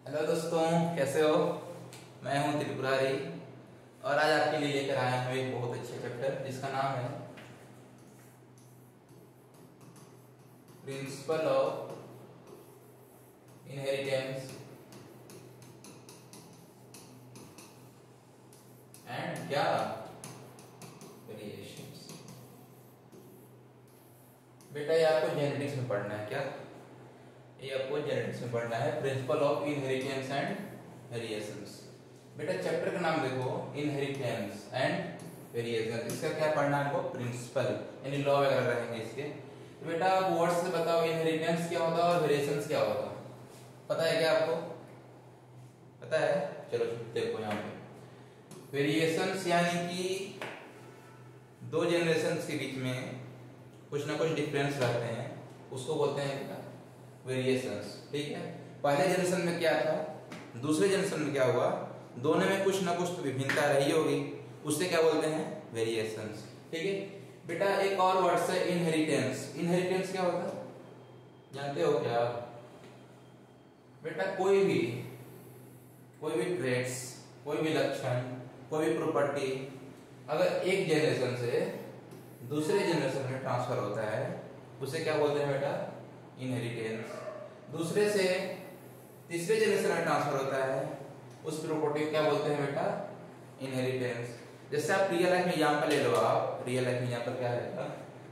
Hello दोस्तों, कैसे हो। मैं हूं त्रिपुरारी और आज आपके लिए लेकर आया हूं एक बहुत अच्छा चैप्टर जिसका नाम है प्रिंसिपल ऑफ इनहेरिटेंस एंड क्या वेरिएशंस। बेटा ये आपको जेनेटिक्स में पढ़ना है। क्या ये आपको जेनेटिक्स में पढ़ना है, principle of inheritance and variations. बेटा चैप्टर का नाम देखो, इनहेरिटेंस एंड वेरिएशंस। इसका क्या पढ़ना है हमको, प्रिंसिपल यानी लॉ वगैरह रहेंगे इसके। तो बेटा आप वर्ड से बताओ इनहेरिटेंस क्या होता है और वेरिएशंस क्या होता है। पता है क्या आपको, पता है? चलो देखो यहाँ पे वेरिएशंस यानी कि दो जनरेशंस के बीच में कुछ ना कुछ डिफरेंस रहते हैं, उसको बोलते हैं वेरिएशंस। ठीक है, पहले जनरेशन में क्या था, दूसरे जनरेशन में क्या हुआ, दोनों में कुछ ना कुछ तो विभिन्नता रही होगी, उससे क्या बोलते हैं, वेरिएशंस। ठीक है बेटा, एक और वर्ड है इनहेरिटेंस। इनहेरिटेंस क्या होता है जानते हो क्या बेटा? कोई भी ट्रेट्स, कोई भी लक्षण, कोई भी प्रॉपर्टी अगर एक जनरेशन से दूसरे जनरेशन में ट्रांसफर होता है उसे क्या बोलते हैं बेटा, इनहेरिटेंस। दूसरे से तीसरे जनरेशन में ट्रांसफर होता है उस प्रॉपर्टी को क्या बोलते हैं बेटा, इनहेरिटेंस। जैसे आप रियल लाइफ में एग्जांपल ले लो, आप रियल लाइफ में एग्जांपल क्या रहेगा,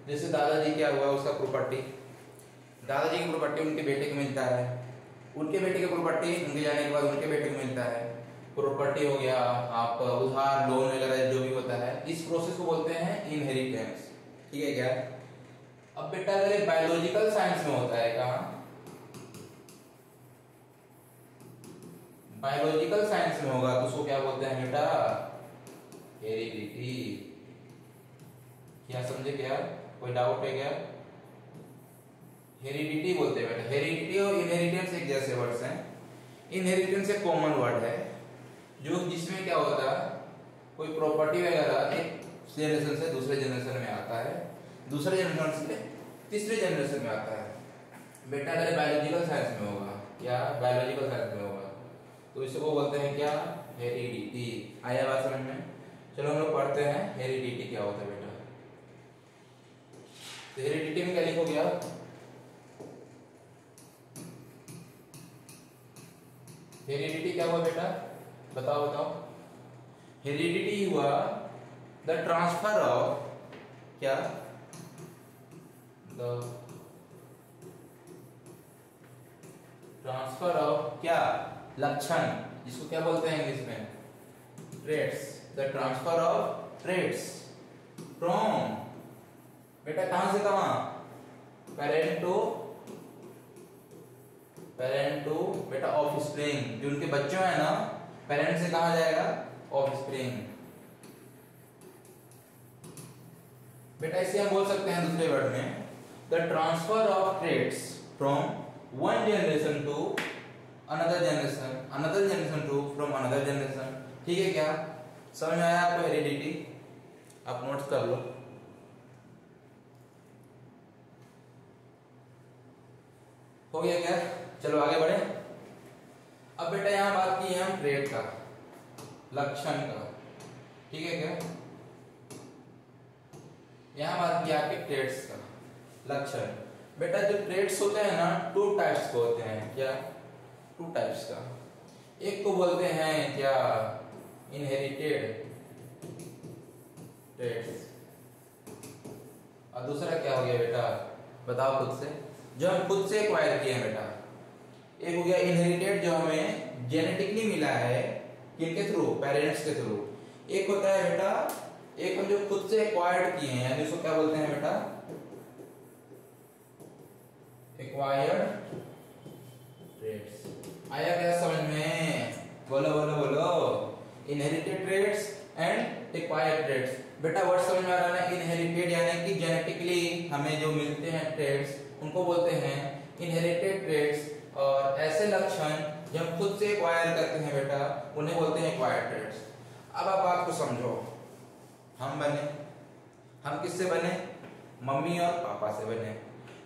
जैसे दादाजी क्या हुआ, उसका प्रॉपर्टी, दादाजी की प्रॉपर्टी उनके बेटे को मिलता है, उनके बेटे की प्रॉपर्टी उनके जाने के बाद उनके बेटे को मिलता है। प्रॉपर्टी हो गया, आप उधार लोन वगैरह जो भी होता है, इस प्रोसेस को बोलते हैं इनहेरिटेंस। ठीक है क्या? अब बेटा अगर बायोलॉजिकल साइंस में होता है, कहा बायोलॉजिकल साइंस में होगा तो उसको क्या बोलते हैं बेटा, हेरिडिटी। क्या समझे क्या, कोई डाउट है क्या? हेरिडिटी बोलते हैं बेटा। हेरिडिटी और इनहेरिटेंस एक जैसे वर्ड्स हैं। इनहेरिटेंस एक कॉमन वर्ड है जो जिसमें क्या होता है, कोई प्रॉपर्टी वगैरह एक जनरेशन से दूसरे जनरेशन में आता है, दूसरे जनरेशन से तीसरे जनरेशन में आता है। बेटा अगर बायोलॉजिकल साइंस में होगा, क्या बायोलॉजिकल साइंस में होगा तो इसको बोलते हैं क्या, हेरिडिटी। आया बात समझ में? चलो हम लोग पढ़ते हैं हेरिडिटी क्या होता है बेटा। तो हेरिडिटी में क्या लिखोगे आप, हेरिडिटी क्या हुआ बेटा, बताओ बताओ। हेरिडिटी हुआ द ट्रांसफर ऑफ क्या, द ट्रांसफर ऑफ क्या, लक्षण, जिसको क्या बोलते हैं इंग्लिश में, traits. The transfer of traits from बेटा कहां से कहां, पेरेंट टू बेटा ऑफस्प्रिंग। जो उनके बच्चे हैं ना, पेरेंट से कहा जाएगा, ऑफस्प्रिंग। बेटा इसे हम बोल सकते हैं दूसरे वर्ड में, the transfer of traits from one generation to another generation to from another generation. ठीक है क्या, समझ में आया आपको हेरिडिटी? आप नोट्स कर लो। हो गया क्या? चलो आगे बढ़े। अब बेटा यहां बात की है हम ट्रेट का, लक्षण का। ठीक है क्या, यहां बात की आपके ट्रेट्स का, लक्षण। बेटा जो ट्रेट्स होते हैं ना, टू टाइप्स के होते हैं। क्या, टू टाइप्स का। एक को बोलते हैं क्या, इनहेरिटेड ट्रेट्स, और दूसरा क्या हो गया बेटा, बताओ खुद से, जो हम खुद से एक्वायर किए हैं बेटा। एक हो गया इनहेरिटेड जो हमें जेनेटिकली मिला है, किनके थ्रू, पेरेंट्स के थ्रू। एक होता है बेटा, एक हम जो खुद से एक्वायर्ड किए हैं, यानी उसको क्या बोलते हैं बेटा, एक्वायर्ड ट्रेट्स। आया क्या समझ में? बोलो बोलो बोलो, inherited traits and acquired traits. बेटा वर्ड समझ में आ रहा है ना, इनहेरिटेड यानी कि जेनेटिकली हमें जो मिलते हैं ट्रेट्स उनको बोलते हैं इनहेरिटेड ट्रेट्स, और ऐसे लक्षण जो हम खुद से एक्वायर करते हैं बेटा उन्हें बोलते हैं एक्वायर्ड ट्रेट्स। अब आप बात को समझो, हम किससे बने, मम्मी और पापा से बने।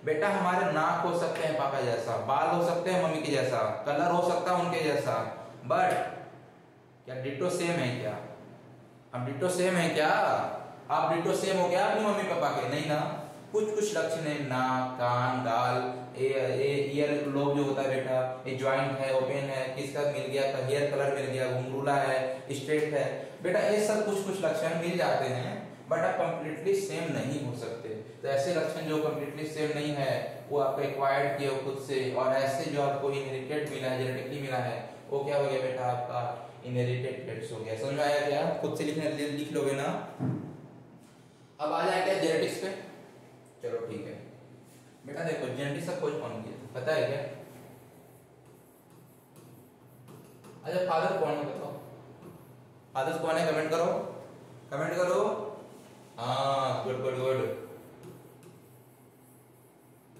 बेटा हमारे नाक हो सकते हैं पापा जैसा, बाल हो सकते हैं मम्मी के जैसा, कलर हो सकता है उनके जैसा, बट क्या डिटो सेम है क्या? अब डिटो सेम है क्या? आप डिटो सेम हो क्या अपनी मम्मी पापा के? नहीं ना। कुछ कुछ लक्षण है, नाक, कान, गाल, ईयर लोब जो होता है बेटा, ये ज्वाइंट है, ओपन है, किसका मिल गया, हेयर कलर मिल गया, घुंघरूला है, स्ट्रेट है, बेटा ये सब कुछ कुछ लक्षण मिल जाते हैं, बट आप कंप्लीटली सेम नहीं हो सकते। तो ऐसे लक्षण जो कंप्लीटली सेम नहीं है वो आपको एक्वायर्ड किए हो खुद से, और ऐसे जो आपको इनहेरिटेड मिला है, जेनेटिकली मिला है, वो क्या हो गया बेटा आपका इनहेरिटेड ट्रेट्स हो गया। समझ में आया क्या? खुद से लिख लोगे ना। अब आ जाए क्या जेनेटिक्स पे? चलो ठीक है बेटा, देखो जेनेटिक्स का खोज कौन किया पता है क्या? अच्छा फादर कौन है बताओ? फादर कौन है? कमेंट करो, कमेंट करो। हाँ good good good,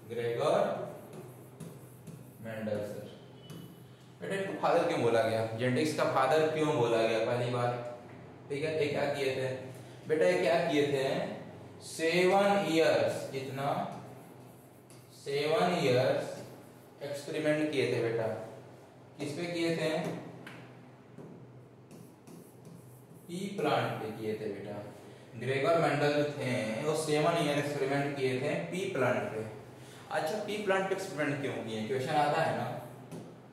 Gregor Mendel sir. बेटा फादर क्यों बोला गया? जेनेटिक्स का फादर क्यों बोला गया? पहली बात ठीक है, ये क्या किए थे बेटा? ये क्या किए थे? 7 इयर्स, कितना? 7 इयर्स एक्सपेरिमेंट किए थे बेटा। किस पे किए थे? पी प्लांट पे किए थे बेटा। ग्रेगर मेंडल जो थे वो 7 ईयर एक्सपेरिमेंट किए थे पी प्लांट पे। अच्छा पी प्लांट पे एक्सपेरिमेंट क्यों किए? क्वेश्चन आता है ना,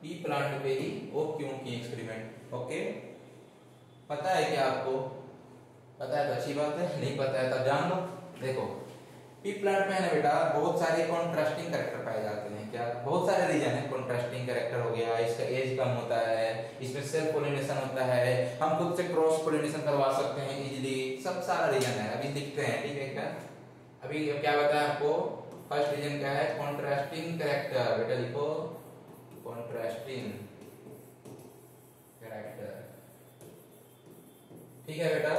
पी प्लांट पे ही वो क्यों किए एक्सपेरिमेंट? ओके, पता है क्या आपको? पता है तो अच्छी बात है, नहीं पता है तो जान लो। देखो पी प्लांट में है ना बेटा बहुत सारे कॉन्ट्रास्टिंग कैरेक्टर पाए जाते हैं। क्या? बहुत सारे रीजन है। कॉन्ट्रास्टिंग कैरेक्टर हो गया, इसका एज कम होता है, इसमें सेल्फ पोलिनेशन होता है, हम खुद से क्रॉस पोलिनेशन करवा सकते हैं इजीली, सब सारा रीजन है। अभी दिखते हैं ठीक है क्या? अभी क्या बताया आपको? फर्स्ट रीजन क्या है? Contrasting character. बेटा लिखो कॉन्ट्रास्टिंग कैरेक्टर, ठीक है बेटा।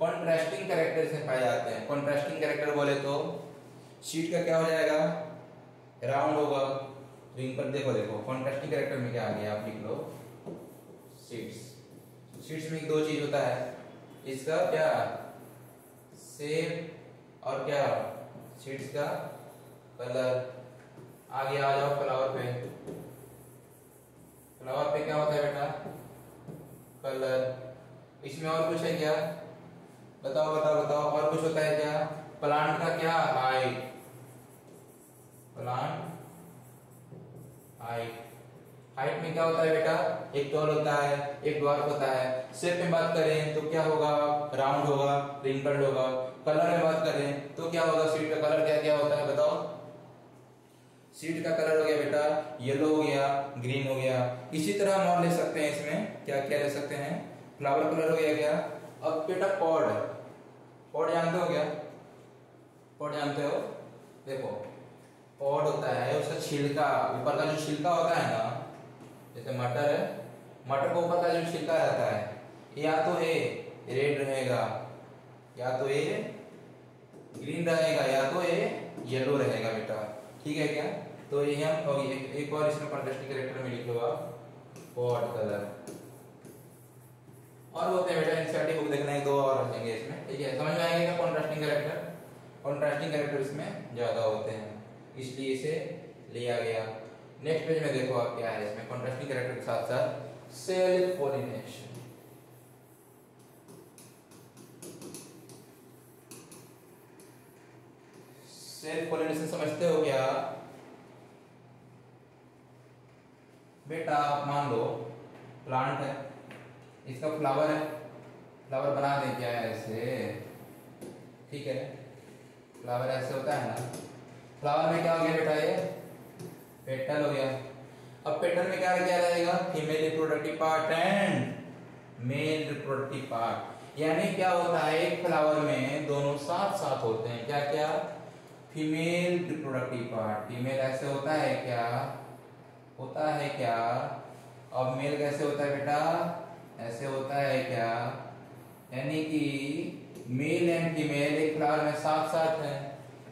कॉन्ट्रास्टिंग कैरेक्टर से पाए जाते हैं। कॉन्ट्रास्टिंग कैरेक्टर बोले तो शीट का क्या हो जाएगा? राउंड होगा, रिंकल। देखो देखो कॉन्ट्रास्टिंग कैरेक्टर में क्या आ गया, आप लिख लो शीट्स। शीट्स में दो चीज होता है, इसका क्या शेप और क्या शीट्स का कलर। आगे आ जाओ फ्लावर पे। फ्लावर पे क्या होता है बेटा? कलर। इसमें और कुछ है क्या? बताओ बताओ बताओ, और कुछ होता है क्या? प्लांट का क्या? हाइट। Plant height. हाइट में क्या होता है बेटा? एक टॉल होता है, एक ड्वार्फ होता है। शेप में बात करें तो क्या होगा? राउंड होगा, रिंकल्ड होगा। कलर में बात करें तो क्या होगा? सीड का कलर क्या क्या होता है बताओ? सीड का कलर हो गया बेटा येलो हो गया, ग्रीन हो गया। इसी तरह हम और ले सकते हैं, इसमें क्या क्या ले सकते हैं? फ्लावर कलर हो गया क्या? अब बेटा पॉड, पॉड जानते हो क्या? पॉड जानते हो? देखो पॉड होता है उसका छिलका, ऊपर का जो छिलका होता है ना, जैसे मटर है, मटर के ऊपर का जो छिलका रहता है या तो ये रेड रहेगा, या तो ये ग्रीन रहेगा, या तो ये येलो रहेगा बेटा। ठीक है क्या? तो ये हम एक और इसमें कॉन्ट्रास्टिंग कैरेक्टर में लिख लो आप पॉड कलर। और होते हैं बेटा एनसीईआरटी बुक देखना है, दो और रखेंगे इसमें। ठीक है, समझ में आएगा क्या कॉन्ट्रास्टिंग कैरेक्टर? कॉन्ट्रास्टिंग कैरेक्टर इसमें ज्यादा होते हैं, इसलिए इसे लिया गया। नेक्स्ट पेज में देखो आप क्या है इसमें कॉन्ट्रास्टिंग कैरेक्टर के साथ साथ सेल्फ पोलिनेशन। सेल्फ पोलिनेशन समझते हो क्या बेटा? मान लो प्लांट है, इसका फ्लावर है, फ्लावर बना दें क्या ऐसे? ठीक है, फ्लावर ऐसे होता है ना। फ्लावर में क्या हो गया बेटा? ये पेटल हो गया। अब पेटल में क्या क्या रहेगा? Female reproductive part and male reproductive part. यानी क्या होता है एक फ्लावर में दोनों साथ साथ होते हैं। क्या क्या? फीमेल रिप्रोडक्टिव पार्ट, फीमेल ऐसे होता है क्या? होता है क्या? अब मेल कैसे होता है बेटा? ऐसे होता है क्या? यानी कि मेल एंड फीमेल एक फ्लावर में साथ साथ है।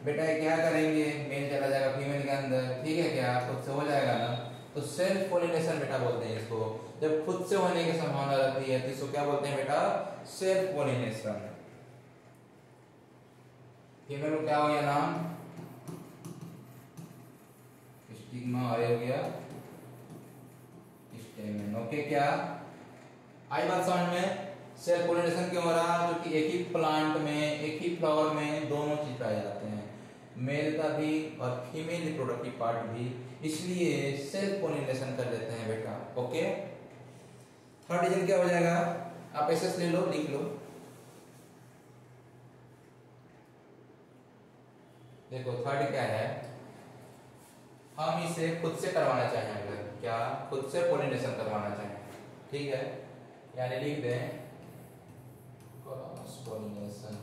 बेटा क्या करेंगे? मेल चला जाएगा फीमेल के अंदर, ठीक है क्या? खुद से हो जाएगा ना। तो सेल्फ पोलिनेशन बेटा बोलते हैं इसको। जब खुद से होने की संभावना रहती है तो इसको क्या बोलते हैं बेटा? Self pollination. फीमेल को क्या हो गया नाम? स्टिग्मा और हो गया स्टेमन। ओके, क्या आई बात समझ में? सेल्फ पोलिनेशन क्यों हो रहा? क्योंकि एक ही प्लांट में, एक ही फ्लावर में दोनों चीज पाए जाते हैं, मेल का भी और फीमेल रिप्रोडक्टिव पार्ट भी, इसलिए सेल्फ पोलिनेशन कर लेते हैं बेटा। ओके, थर्ड रीजन क्या हो जाएगा? आप एसएस ले लो, लिख लो। देखो थर्ड क्या है, हम इसे खुद से करवाना चाहेंगे। क्या? खुद से पोलिनेशन करवाना चाहेंगे, ठीक है? यानी लिख दें क्रॉस पोलिनेशन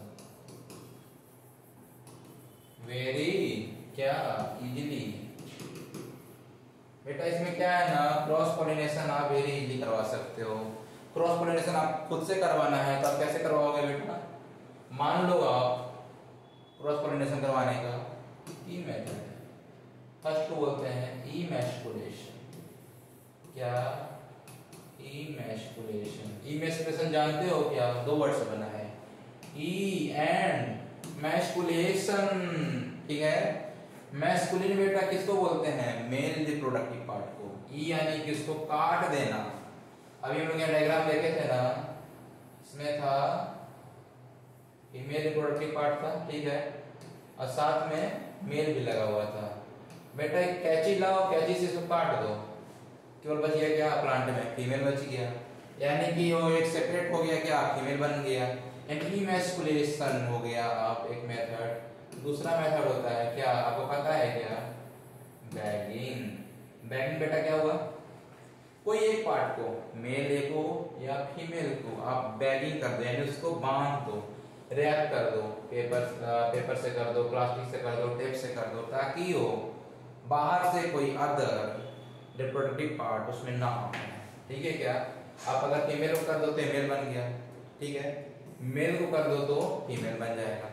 वेरी क्या इजीली। बेटा इसमें क्या है ना, क्रॉस पोलिनेशन आप वेरी इजीली करवा सकते हो। क्रॉस पोलिनेशन आप खुद से करवाना है तो आप कैसे करवाओगे बेटा? मान लो आप क्रॉस पोलिनेशन करवाने का तीन मेथड है। फर्स्ट को बोलते हैं इमैस्कुलेशन। क्या? इमैस्कुलेशन। इमैस्कुलेशन जानते हो क्या? दो वर्ड से बना है, ई एंड मैस्कुलेशन, ठीक है? मैस्कुलिन बेटा किसको बोलते हैं? मेल रिप्रोडक्टिव पार्ट को। ई यानी कि उसको काट देना। अभी हम लोग यहाँ डायग्राम देखे थे ना, इसमें था फीमेल रिप्रोडक्टिव पार्ट था, ठीक है, और साथ में मेल भी लगा हुआ था। बेटा एक कैंची लाओ, कैंची से इसको काट दो, केवल बच गया क्या? प्लांट में फीमेल बच गया, यानी कि वो एक सेपरेट हो गया, क्या? फीमेल बन गया। इमैस्कुलेशन हो गया आप एक मेथड। दूसरा मेथड होता है क्या? आपको पता है क्या? बैगिंग। बैगिंग बेटा क्या हुआ? कोई एक पार्ट को, मेल को या फीमेल को आप बैगिंग कर दो, यानी उसको बांध दो, रैप कर दो, पेपर से कर दो, प्लास्टिक से कर दो, टेप से कर दो, ताकि वो बाहर से कोई अदर रिप्रोडक्टिव पार्ट उसमें ना हो, ठीक है? क्या आप अगर फीमेल को कर दो तो मेल बन गया, ठीक है? मेल को कर दो तो फीमेल बन जाएगा।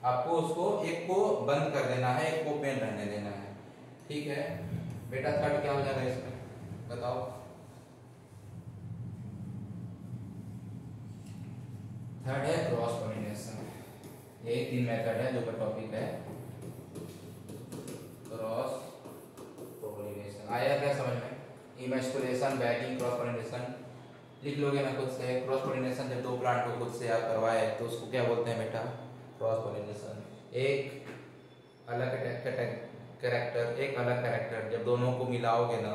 आपको उसको एक को बंद कर देना है, एक को ओपन रहने देना है, ठीक है? बेटा थर्ड क्या हो जाएगा इसमें बताओ? थर्ड है क्रॉस पोलिनेशन। यही तीन मेथड है जो का टॉपिक है क्रॉस पोलिनेशन। आया क्या समझ में? इमैस्कुलेशन, बैगिंग, क्रॉस पोलिनेशन लिख लोगे ना खुद से। क्रॉस पोलिनेशन जब दो प्लांट को खुद से आप करवाए तो उसको क्या बोलते हैं बेटा? Cross pollination. एक अलग कैरेक्टर, एक अलग कैरेक्टर जब दोनों को मिलाओगे ना,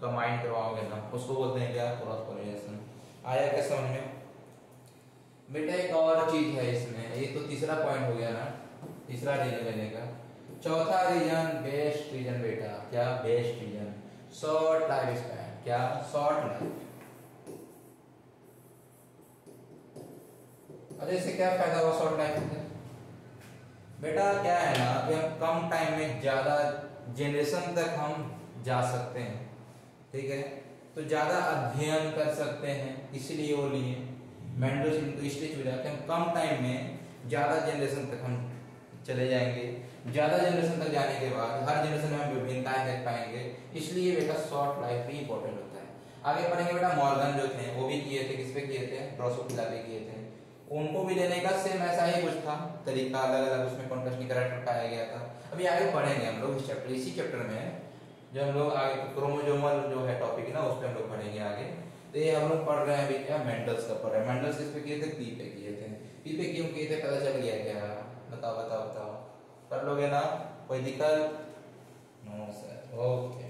कंबाइन करवाओगे ना, उसको बोलते हैं क्या? Cross pollination. आया क्या समझ में? बेटा एक और चीज है इसमें, ये तो तीसरा पॉइंट हो गया ना, तीसरा रीजन लेने का। चौथा रीजन बेस्ट रीजन बेटा। क्या? Best reason, short life span. क्या? Short life. अरे इससे क्या फायदा हुआ शॉर्ट लाइफ से? बेटा क्या है ना कि हम कम टाइम में ज्यादा जनरेशन तक हम जा सकते हैं, ठीक है? तो ज्यादा अध्ययन कर सकते हैं, इसलिए वो लिए मेंडल्स इनको इसलिए चुन जाते हैं। कम टाइम में ज्यादा जनरेशन तक हम चले जाएंगे। ज्यादा जनरेशन तक जाने के बाद हर जनरेशन में हम विभिन्नताएं देख पाएंगे, इसलिए बेटा शॉर्ट लाइफ भी इंपॉर्टेंट होता है। आगे पढ़ेंगे बेटा मॉर्गन जो थे वो भी किए थे, किस पे किए थे? ड्रोसोफिला पे किए थे। उनको भी लेने का सेम ऐसा ही कुछ था तरीका, अलग अलग उसमें कॉन्ट्रास्टिंग कैरेक्टर पाया गया था। अभी आगे पढ़ेंगे हम लोग इस चैप्टर, इसी चैप्टर में जो हम लोग आगे क्रोमोसोमल जो है टॉपिक ना, उस पर हम लोग पढ़ेंगे आगे। तो ये हम लोग पढ़ रहे हैं अभी क्या? मेंडल्स का पढ़ रहे हैं। मेंडल्स किस पे किए थे? पी पे किए थे। पी पे क्यों किए थे पता चल गया क्या? बताओ बताओ बताओ, कर लोगे ना? कोई दिक्कत? No sir. ओके,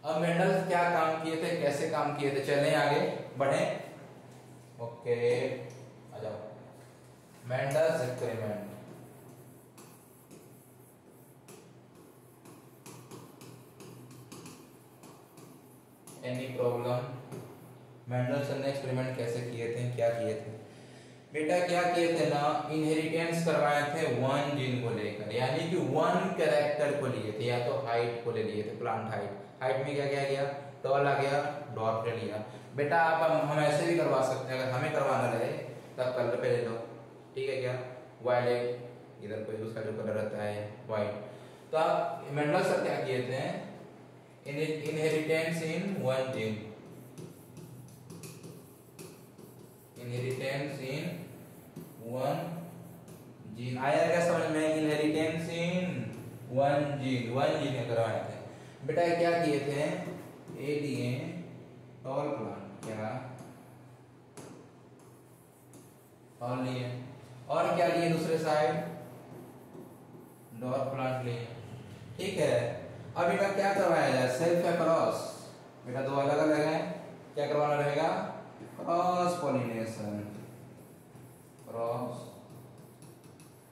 अब मेंडल क्या काम किए थे, कैसे काम किए थे, चलें आगे बढ़े। ओके आ जाओ। Mendel's experiment. Any problem? Mendelson ने एक्सपेरिमेंट कैसे किए थे, क्या किए थे? बेटा क्या किए थे ना, इनहेरिटेंस करवाए थे वन जीन को लेकर, यानी कि वन कैरेक्टर को लिए थे, या तो हाइट को ले लिए थे, प्लांट हाइट। हाइट में क्या क्या गया? टॉल आ गया, डॉर्फ ले लिया। बेटा आप हम ऐसे भी करवा सकते हैं, अगर हमें करवाना रहे तब कलर पे ले लो, ठीक है? क्या? वायलेट, इधर कोई उसका जो कलर रहता है व्हाइट। तो आप मेंडलसन क्या किए थे? Inheritance in one gene, inheritance in one gene. आया क्या समझ में? इनहेरिटेंस इन वन जीन करवाए थे बेटा। क्या किए थे, ए दिए टॉल प्लांट, क्या टॉल लिए, और क्या लिए दूसरे साइड डॉर्फ प्लांट लिए। ठीक है, अब इनका क्या करवाया जाए, सेल्फ या क्रॉस, बेटा दो अलग अलग है, क्या करवाना रहेगा, क्रॉस पॉलिनेशन, क्रॉस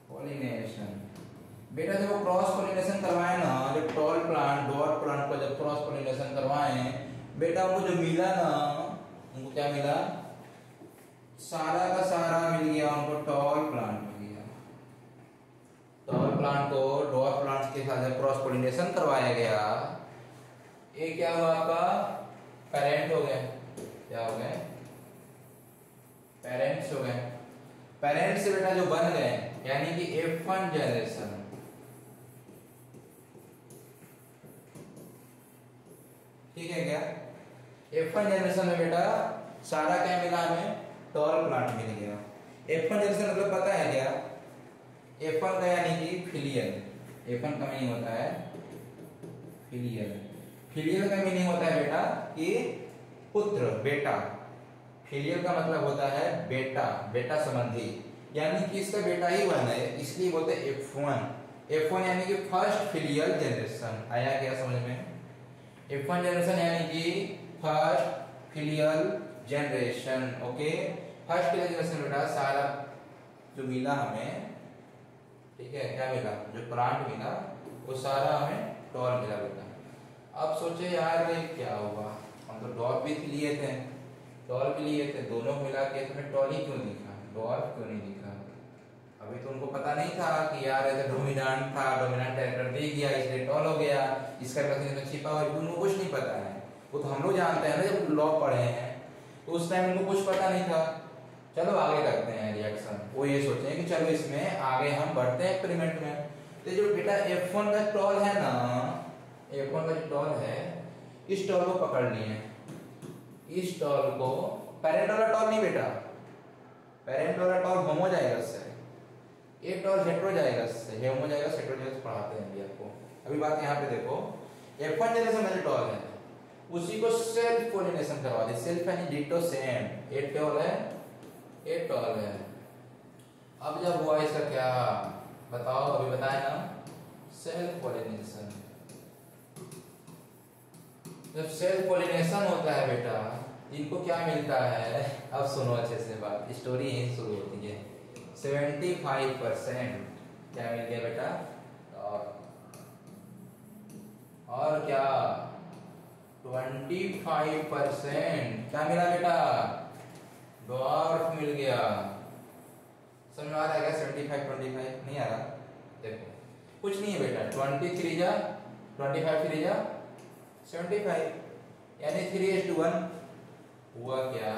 पॉलिनेशन। बेटा जब क्रॉस पॉलिनेशन करवाए ना, जब टॉल प्लांट डॉर्फ प्लांट को जब क्रॉस पॉलिनेशन करवाए बेटा, उनको जो मिला ना, उनको क्या मिला, सारा का सारा मिल गया उनको टॉल प्लांट मिल गया। टॉल प्लांट को डॉर्फ प्लांट्स के साथ जब क्रॉस पॉलिनेशन करवाया गया, ये क्या हुआ आपका, पेरेंट हो गए, क्या हो गए, पेरेंट्स हो गए। पेरेंट्स से बेटा जो बन गए, यानी कि F1 जनरेशन, ठीक है क्या, F1 जनरेशन में बेटा सारा क्या मिला हमें, टॉल प्लांट मिल गया। F1 जनरेशन मतलब पता है क्या, F1 का यानी कि फिलियल, F1 का मीनिंग होता है फिलियल। फिलियल का मीनिंग होता है बेटा कि पुत्र, बेटा। फिलियल का मतलब होता है बेटा, बेटा संबंधी, यानी कि इसका बेटा ही वन है, इसलिए बोलते हैं F1। F1 यानी कि फर्स्ट फिलियल जनरेशन। आया क्या समझ में, F1 जनरेशन यानी कि first filial generation. Okay, first filial generation बेटा सारा जो मिला हमें, ठीक है, क्या मिला, जो प्लांट मिला वो सारा हमें टॉल मिला बेटा। अब सोचे यार ये क्या हुआ, हम तो डॉर्फ भी लिए थे, टॉल भी लिए थे, दोनों मिला के हमें टॉल ही क्यों दिखा, डॉर्फ क्यों नहीं दिखा। अभी तो उनको पता नहीं था कि यार ऐसे डोमिनेंट था, डोमिनेंट कैरेक्टर दे दिया इसलिए टॉल हो गया, इसका मतलब छिपा हुआ उनको कुछ नहीं पता है। वो तो हम लोग जानते हैं ना, जब लॉ पढ़े हैं तो उस टाइम उनको कुछ पता नहीं था। चलो आगे करते हैं रिएक्शन, वो ये सोचते हैं कि चलो इसमें आगे हम बढ़ते हैं एक्सपेरिमेंट में। तो जो बेटा F1 का टॉल है ना, F1 का जो टॉल है, इस टॉल को पकड़ लिए, इस टॉल को, पेरेंट वाला टॉल नहीं बेटा, पेरेंट वाला टॉल होमोजाइगस है, एक टॉल हेटेरोजाइगस है, होमोजाइगस हेटेरोजाइगस पढ़ाते हैं अभी आपको। अभी बात यहाँ पे देखो, F1 जनरेशन में जो टॉल है उसी को सेल्फ पॉलिनेशन करवा दे, सेल्फ यानी डिटो सेम, एक टॉल है, एक टॉल है। अब जब हुआ इसका क्या बताओ, अभी बताए ना, सेल्फ पॉलिनेशन। जब सेल्फ पॉलिनेशन होता है बेटा, इनको क्या मिलता है, अब सुनो अच्छे से बात, स्टोरी यहीं शुरू होती है। 75% क्या मिल गया बेटा, और क्या 25% क्या मिला बेटा, डॉर्फ मिल गया। समझ में आ रहा है क्या, 75-25 नहीं आ रहा, देखो कुछ नहीं है बेटा, 23 जा 25 3 जा 75, यानी 3:1 हुआ क्या,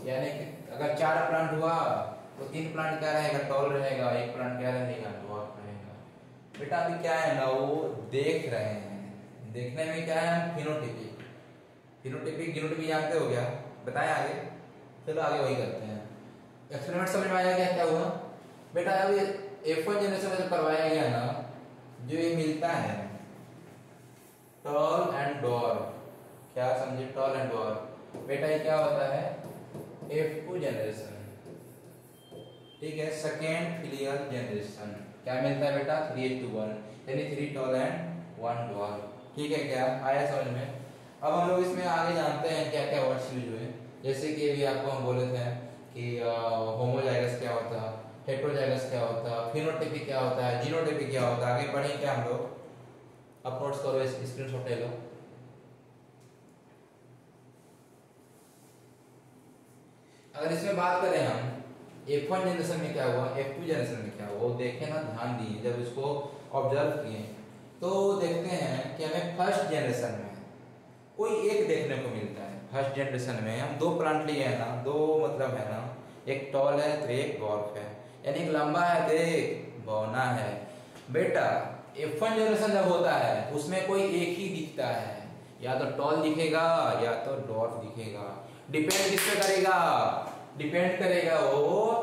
यानी कि अगर 4 प्लांट हुआ तो 3 प्लांट क्या रहेगा, टॉल रहेगा, 1 प्लांट क्या रहेगा, डॉर्फ रहेगा। बेटा अभी क्या है ना, वो देख रहे हैं, देखने में क्या है, फिनोटाइपिक, फिनोटाइपिक गिनोटाइपिक जानते हो क्या, बताएं आगे, चलो आगे वही करते हैं। एक्सपेरिमेंट समझ में आया क्या, क्या हुआ बेटा, अभी F1 जनरेशन में जब करवाया गया ना, जो ये मिलता है टॉल एंड डॉर्फ, क्या समझे, टॉल एंड डॉर्फ, बेटा ये क्या होता है, F2 जनरेशन, ठीक है, सेकेंड फिलियल जनरेशन। क्या मिलता है बेटा, 3:1, यानी 3 टॉल एंड 1 डॉर्फ। ठीक है, क्या आया समझ में। अब हम लोग इसमें आगे जानते हैं क्या क्या वर्ड्स यूज हुए, जैसे कि अभी आपको हम बोले थे कि होमोजाइगस क्या होता है, हेटेरोजाइगस क्या होता है, फिनोटाइपिक क्या होता है, जीनोटाइपिक क्या होता है, आगे पढ़ें क्या हम लोग, अब नोट्स करो, स्क्रीनशॉट ले लो। अगर इसमें बात करें हम F1 जनरेशन में क्या हुआ, F2 जनरेशन में क्या हुआ, वो देखें ना, ध्यान दिए, जब इसको ऑब्जर्व किए तो देखते हैं कि हमें फर्स्ट जनरेशन में कोई एक देखने को मिलता है। फर्स्ट जनरेशन में हम 2 प्लांट लिए हैं ना, 2 मतलब है ना, एक टॉल है तो एक डॉर्फ है, यानी एक लंबा है तो एक बौना है। बेटा F1 जनरेशन जब होता है उसमें कोई एक ही दिखता है, या तो टॉल दिखेगा या तो डॉर्फ दिखेगा। डिपेंड किस पे करेगा, डिपेंड करेगा वो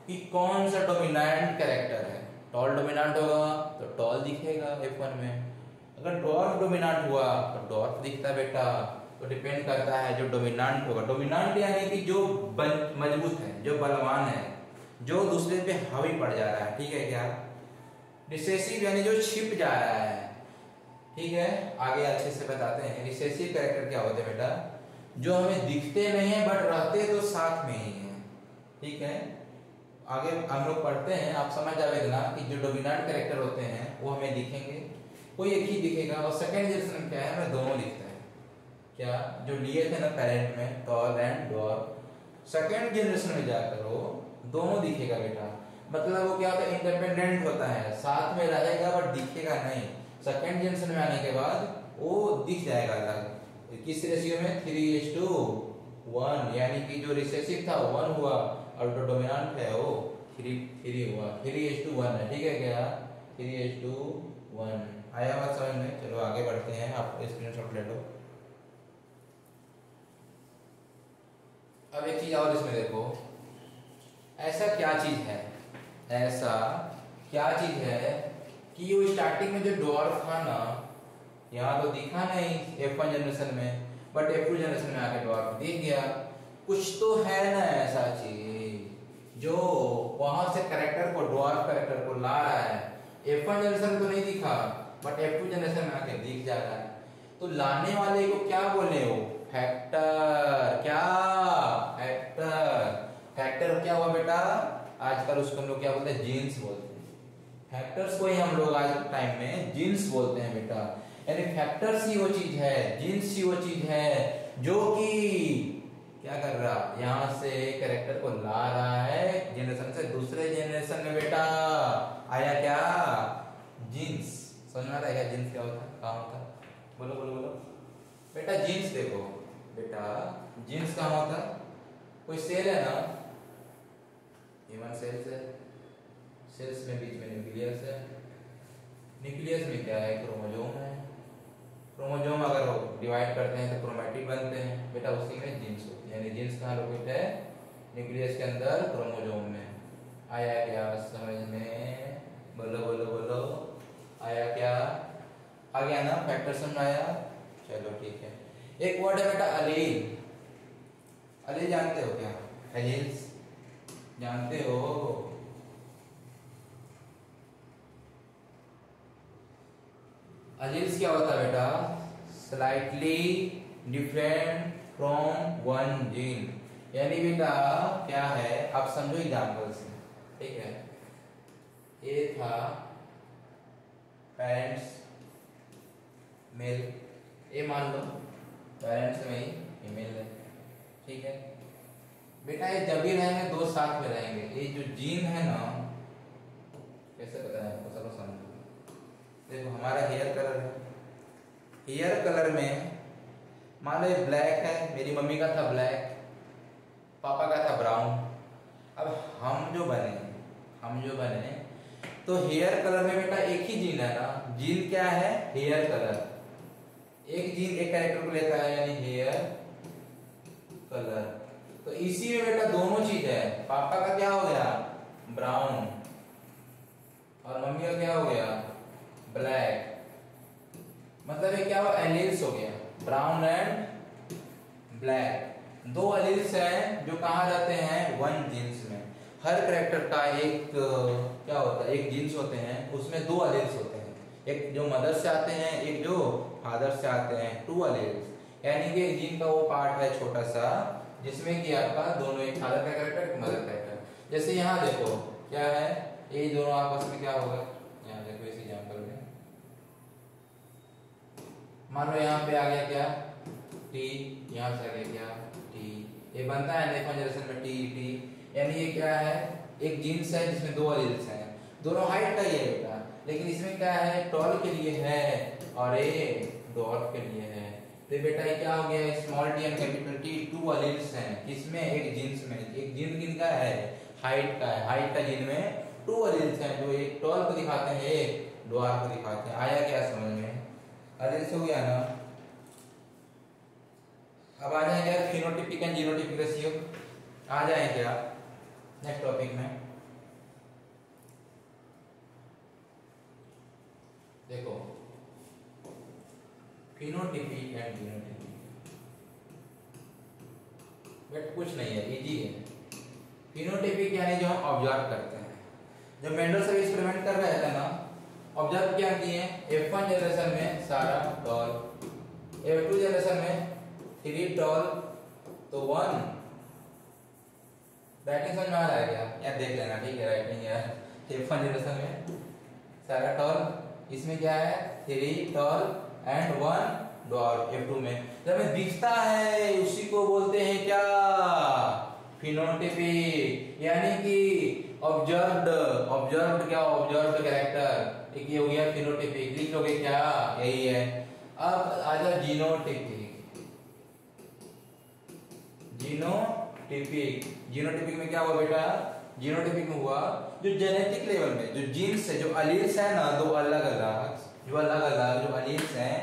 कि कौन सा डोमिनेंट कैरेक्टर है, टॉल डोमिनेंट होगा तो टॉल दिखेगा F1 में, अगर डॉर्फ डोमिनेंट हुआ तो डॉर्फ दिखता बेटा। तो डिपेंड करता है जो डोमिनेंट होगा, डोमिनेंट यानी कि जो मजबूत है, जो बलवान है, जो दूसरे पे हावी पड़ जा रहा है, ठीक है क्या। रिसेसिव यानी जो छिप जा रहा है, ठीक है। आगे अच्छे से बताते हैं रिसेसिव कैरेक्टर क्या होते हैं बेटा, जो हमें दिखते नहीं है बट रहते तो साथ में ही है, ठीक है। आगे हम लोग पढ़ते हैं, आप समझ जाएगा कि जो डोमिनेंट कैरेक्टर होते हैं वो हमें दिखेंगे, कोई एक ही दिखेगा। और सेकंड जनरेशन में क्या है, हमें दोनों दिखते हैं, क्या जो लिए थे ना पेरेंट में, tall and dwarf, second generation में जाकर वो दोनों दिखेगा बेटा। मतलब वो क्या होता है, इंडिपेंडेंट होता है, साथ में रहेगा बट दिखेगा नहीं। सेकंड जनरेशन में आने के बाद वो दिख जाएगा अलग। किस रेशियो में, 3:1, यानी कि जो रिसेसिव था 1 हुआ और जो डोमिनेंट है वो 3 हुआ, 3:1 है, ठीक है क्या, 3:1। आया बात समझ में। चलो आगे बढ़ते हैं, आप स्क्रीनशॉट ले लो। अब एक चीज और इसमें देखो, ऐसा क्या चीज है, ऐसा क्या चीज है कि वो स्टार्टिंग में जो डॉर्फ था ना, यहाँ तो दिखा नहीं F1 जनरेशन में, बट F2 जनरेशन में आके डॉर्फ दिख गया। कुछ तो है ना ऐसा चीज जो वहां से कैरेक्टर को, डॉर्फ कैरेक्टर को ला रहा है। F1 जनरेशन में तो नहीं दिखा बट F2 जनरेशन में आके दिख जा रहा है। तो लाने वाले को क्या बोले, वो फैक्टर, क्या फैक्टर। फैक्टर क्या हुआ बेटा, आजकल उसको हम लोग क्या बोलते हैं, जीन्स बोलते हैं। फैक्टर्स को ही हम लोग आज के टाइम में जीन्स बोलते हैं बेटा। यानी फैक्टर्स ही वो चीज है, जीन्स ही वो चीज है जो कि क्या कर रहा, यहाँ से कैरेक्टर को ला रहा है जनरेशन से दूसरे जनरेशन में बेटा। आया क्या, जीन्स। समझ में आ रहा है क्या, जीन्स क्या होता है, कहाँ होता है, बोलो बोलो बोलो बेटा। जीन्स देखो बेटा, जीन्स कहाँ होता है, कोई सेल है ना, ह्यूमन सेल्स है, सेल्स में बीच में न्यूक्लियस है, न्यूक्लियस में क्या है, क्रोमोसोम है। क्रोमोसोम अगर डिवाइड करते हैं तो क्रोमैटिड बनते हैं बेटा, उसी में जीन्स होती है। यानी जीन्स कहाँ लोकेट है, न्यूक्लियस के अंदर, क्रोमोसोम में। आया क्या समझ में, बोलो बोलो बोलो, आया क्या, आ गया ना, फैक्टर समझ आया। चलो ठीक है। एक वर्ड है बेटा अलील। अलील जानते हो क्या, एलील्स जानते हो, अलील्स क्या होता है बेटा, slightly different from one gene. यानी बेटा क्या है, आप समझो एग्जांपल से, ठीक है। ये था पेरेंट्स मेल, ये मान लो पेरेंट्स में ही फीमेल है, ठीक है बेटा। ये जब भी रहेंगे दो साथ में रहेंगे। ये जो जीन है ना, कैसे बताएं आपको, चलो समझो। देखो हमारा हेयर कलर है, हेयर कलर में मान लो ब्लैक है, मेरी मम्मी का था ब्लैक, पापा का था ब्राउन। अब हम जो बने तो हेयर कलर में बेटा एक ही जीन है ना, जीन क्या है, हेयर कलर। एक जीन एक कैरेक्टर को लेता है, यानी हेयर कलर। तो इसी में बेटा दोनों चीज है, पापा का क्या हो गया, ब्राउन, और मम्मी का क्या हो गया, ब्लैक। मतलब ये क्या हुआ, एलील्स हो गया, ब्राउन एंड ब्लैक। दो एलील्स हैं जो कहाँ रहते हैं, वन जीन्स में। हर कैरेक्टर का एक क्या होता है, एक जीन्स होते हैं, उसमें दो एलील्स होते हैं, एक जो मदर से आते हैं, एक जो फादर से आते हैं, 2 एलील्स। यानी कि जीन का वो पार्ट है छोटा सा जिसमें कि आपका दोनों, एक फादर का कैरेक्टर, एक मदर का कैरेक्टर। जैसे यहाँ देखो क्या है, ये दोनों आपस में क्या होगा, यहाँ देखो इस एग्जांपल में मान लो यहाँ पे आ गया क्या, टी, यहाँ से आ गया क्या, टी। ये बनता है नेक्स्ट जनरेशन में टी टी। यानी ये क्या है, एक जीन्स है जिसमें दो एलील्स हैं, दोनों हाइट का ही है बेटा, लेकिन इसमें क्या है, टॉल के लिए है और ये डॉर्फ के लिए है। तो बेटा ये क्या हो गया, small T and capital T, 2 alleles हैं किसमें, एक जीन्स में। एक जीन किनका है, हाइट का है, हाइट का जीन में 2 एलील्स हैं, जो एक टॉल को दिखाते हैं, एक डॉर्फ को दिखाते हैं। आया क्या समझ में, एलील्स हो गया ना। अब आ जाए क्या, फिनोटिपिक एंड जीनोटिपिक रेशियो आ जाए क्या नेक्स्ट टॉपिक में। देखो फिनोटिपिक एंड जीनोटिपिक, बट कुछ नहीं है, इजी है। फिनोटिपिक यानी जो हम ऑब्जर्व करते हैं, जब मेंडल सब एक्सपेरिमेंट कर रहे थे ना, ऑब्जर्व क्या किए, F1 जनरेशन में सारा टॉल, F2 जनरेशन में 3 टॉल, तो 1 राइटिंग समझ में आ रहा है क्या, या देख लेना, ठीक है राइटिंग यार। F1 जनरेशन में सारा टॉल, इसमें क्या है 3 टॉल एंड 1 डॉट। F2 में जब हमें दिखता है उसी को बोलते हैं क्या, फिनोटिपिक, यानी कि ऑब्जर्व्ड, ऑब्जर्व्ड क्या, ऑब्जर्व्ड कैरेक्टर, एक ये हो गया फिनोटिपिक, लिख लोगे क्या, यही है। अब आ जाओ जीनोटिपिक, जीनोटिपिक, जीनोटिपिक में क्या हुआ बेटा, जीनोटिपिक में हुआ जो जेनेटिक लेवल में जो जीन्स है, जो अलील्स है ना, दो अलग अलग, जो अलग अलग जो अलील्स हैं